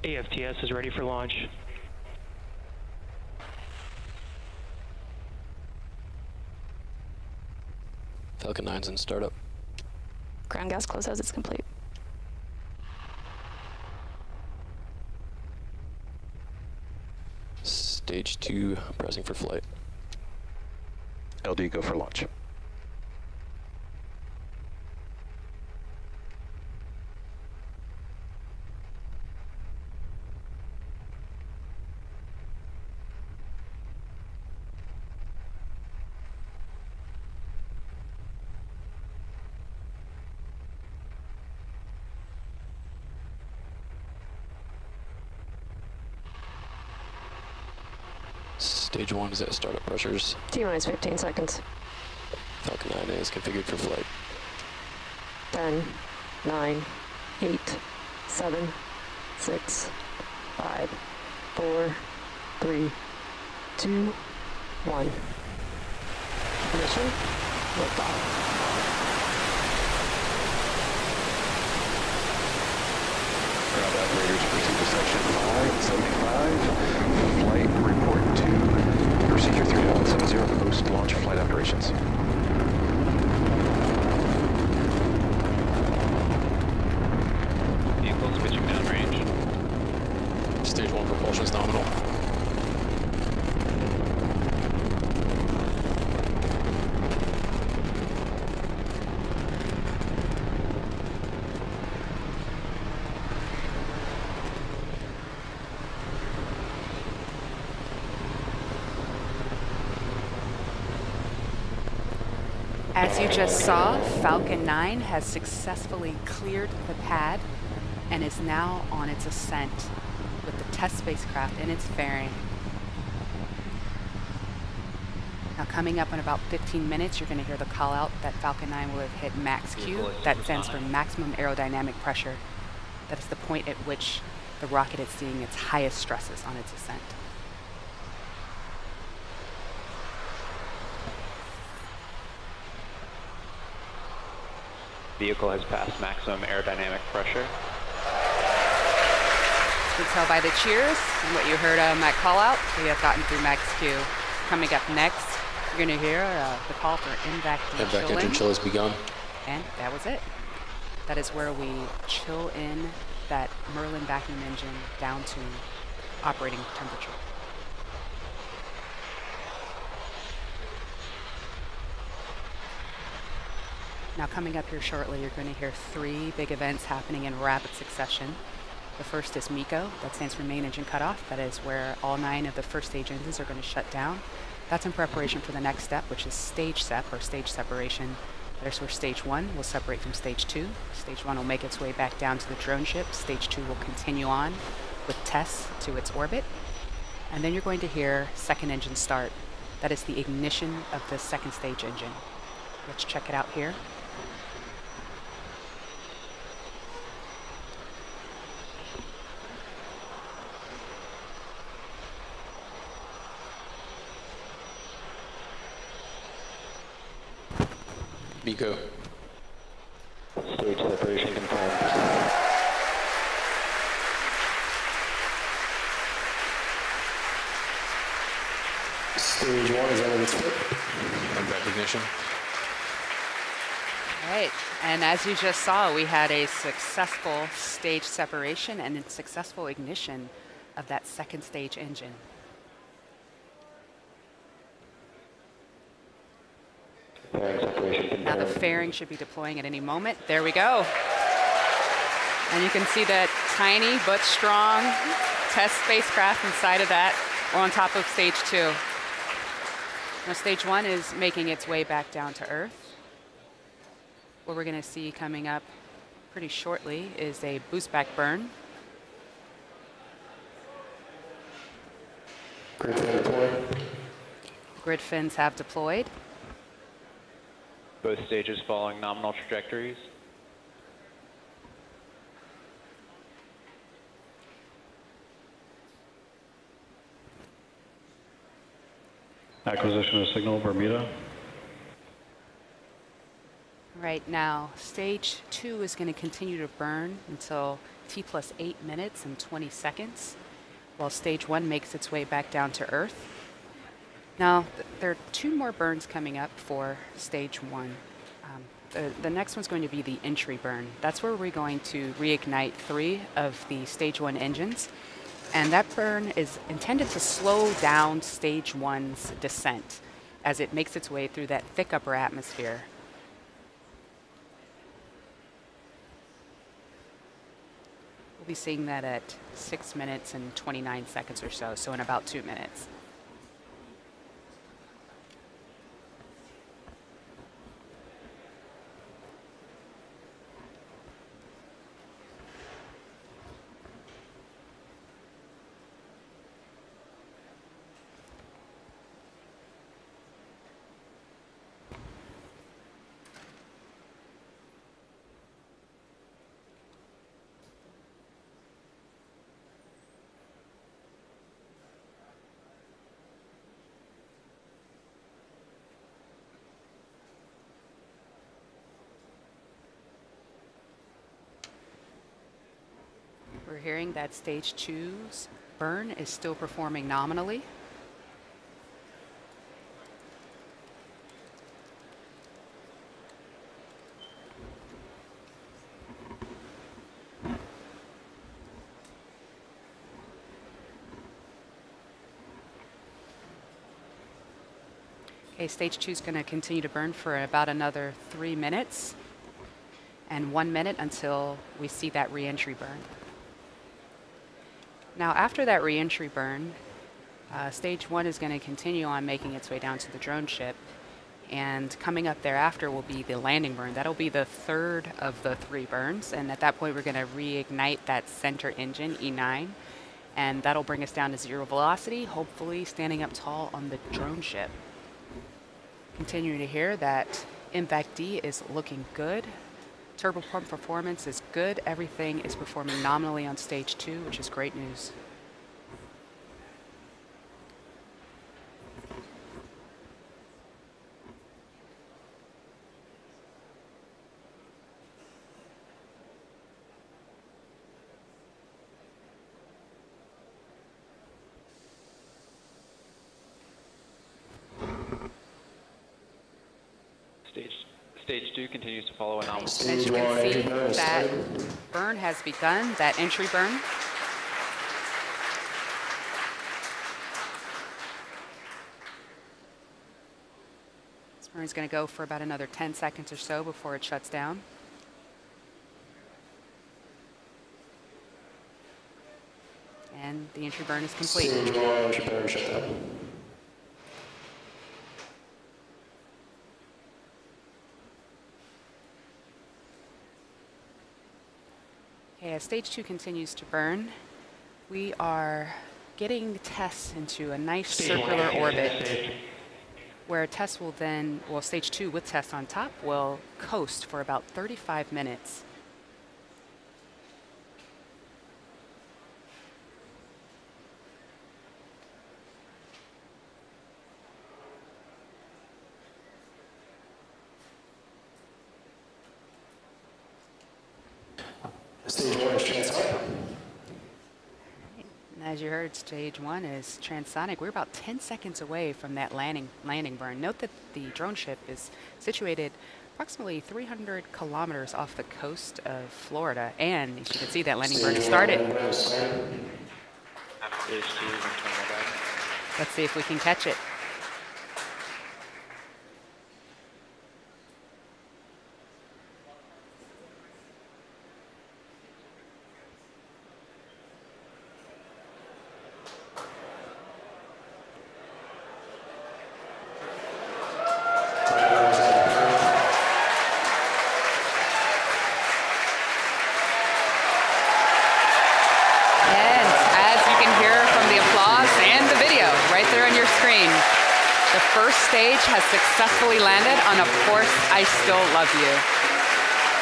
AFTS is ready for launch. Falcon 9's in startup. Ground gas closeout is complete. Stage 2 pressing for flight. LD, go for launch. Stage 1 is at startup pressures. T-minus 15 seconds. Falcon 9 is configured for flight. 10, 9, 8, 7, 6, 5, 4, 3, 2, 1. Mission liftoff. Ground operators proceed to section 575. Flight report to procedure 3170, post-launch flight operations. Vehicle switching downrange. Stage 1 propulsion is nominal. As you just saw, Falcon 9 has successfully cleared the pad and is now on its ascent with the TESS spacecraft in its fairing. Now coming up in about 15 minutes, you're going to hear the call out that Falcon 9 will have hit max Q. That stands for maximum aerodynamic pressure. That is the point at which the rocket is seeing its highest stresses on its ascent. Vehicle has passed maximum aerodynamic pressure. You can tell by the cheers and what you heard on that call out, we have gotten through max Q. Coming up next, you're going to hear the call for MVAC MVAC engine chill has begun. And that was it. That is where we chill in that Merlin vacuum engine down to operating temperature. Now coming up here shortly, you're going to hear 3 big events happening in rapid succession. The first is MECO, that stands for main engine cutoff. That is where all 9 of the first stage engines are going to shut down. That's in preparation for the next step, which is stage sep, or stage separation. There's where stage 1 will separate from stage 2. Stage 1 will make its way back down to the drone ship. Stage 2 will continue on with TESS to its orbit. And then you're going to hear second engine start. That is the ignition of the second stage engine. Let's check it out here. MECO. Stage separation confirmed. Stage 1 is under its foot. MVAC ignition. All right, and as you just saw, we had a successful stage separation and a successful ignition of that second stage engine. Now the fairing should be deploying at any moment. There we go. And you can see that tiny but strong TESS spacecraft inside of that, or on top of stage 2. Now stage 1 is making its way back down to Earth. What we're going to see coming up pretty shortly is a boost back burn. Grid fin deployed. Grid fins have deployed. Both stages following nominal trajectories. Acquisition of signal, Bermuda. Right now, stage 2 is going to continue to burn until T plus 8 minutes and 20 seconds, while stage 1 makes its way back down to Earth. Now, there are 2 more burns coming up for stage 1. The next one's going to be the entry burn. That's where we're going to reignite 3 of the stage 1 engines. And that burn is intended to slow down stage 1's descent as it makes its way through that thick upper atmosphere. We'll be seeing that at 6 minutes and 29 seconds or so in about 2 minutes. We're hearing that stage 2's burn is still performing nominally. Okay, stage 2 is going to continue to burn for about another 3 minutes and 1 minute until we see that re-entry burn. Now, after that re-entry burn, stage 1 is going to continue on making its way down to the drone ship, and coming up thereafter will be the landing burn. That'll be the 3rd of the 3 burns, and at that point we're going to reignite that center engine, E9, and that'll bring us down to 0 velocity, hopefully standing up tall on the drone ship. Continuing to hear that impact D is looking good. Turbopump performance is good. Everything is performing nominally on stage 2, which is great news. Stage 2 continues to follow a nominal. As you can see, that burn has begun, that entry burn. This burn is going to go for about another 10 seconds or so before it shuts down. And the entry burn is complete. Stage 1, entry burn shut down. As stage 2 continues to burn, we are getting TESS into a nice circular orbit where TESS will then, well, stage 2 with TESS on top will coast for about 35 minutes. Stage 1 is transonic. As you heard, stage 1 is transonic. We're about 10 seconds away from that landing burn. Note that the drone ship is situated approximately 300 kilometers off the coast of Florida, and as you can see, that landing burn has started. Let's see if we can catch it. Stage has successfully landed on Of Course I Still Love You.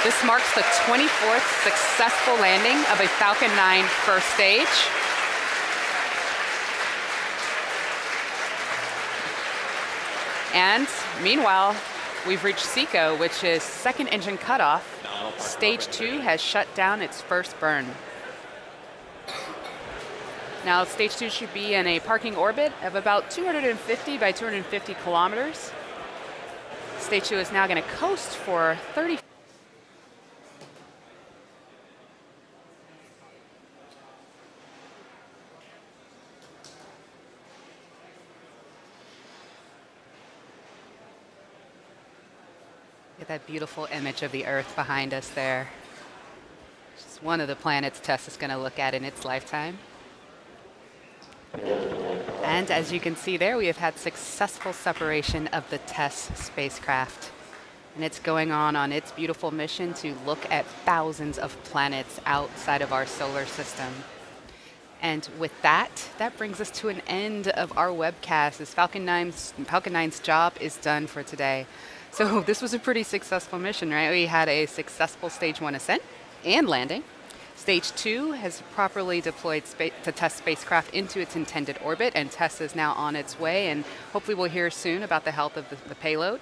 This marks the 24th successful landing of a Falcon 9 first stage. And meanwhile, we've reached SECO, which is second engine cutoff. Stage 2 has shut down its first burn. Now, stage 2 should be in a parking orbit of about 250 by 250 kilometers. Stage 2 is now going to coast for 30. Get that beautiful image of the Earth behind us there. It's one of the planets TESS is going to look at in its lifetime. And as you can see there, we have had successful separation of the TESS spacecraft. And it's going on its beautiful mission to look at thousands of planets outside of our solar system. And with that brings us to an end of our webcast, as Falcon 9's job is done for today. So this was a pretty successful mission, right? We had a successful stage 1 ascent and landing. Stage 2 has properly deployed the TESS spacecraft into its intended orbit, and TESS is now on its way, and hopefully we'll hear soon about the health of the payload.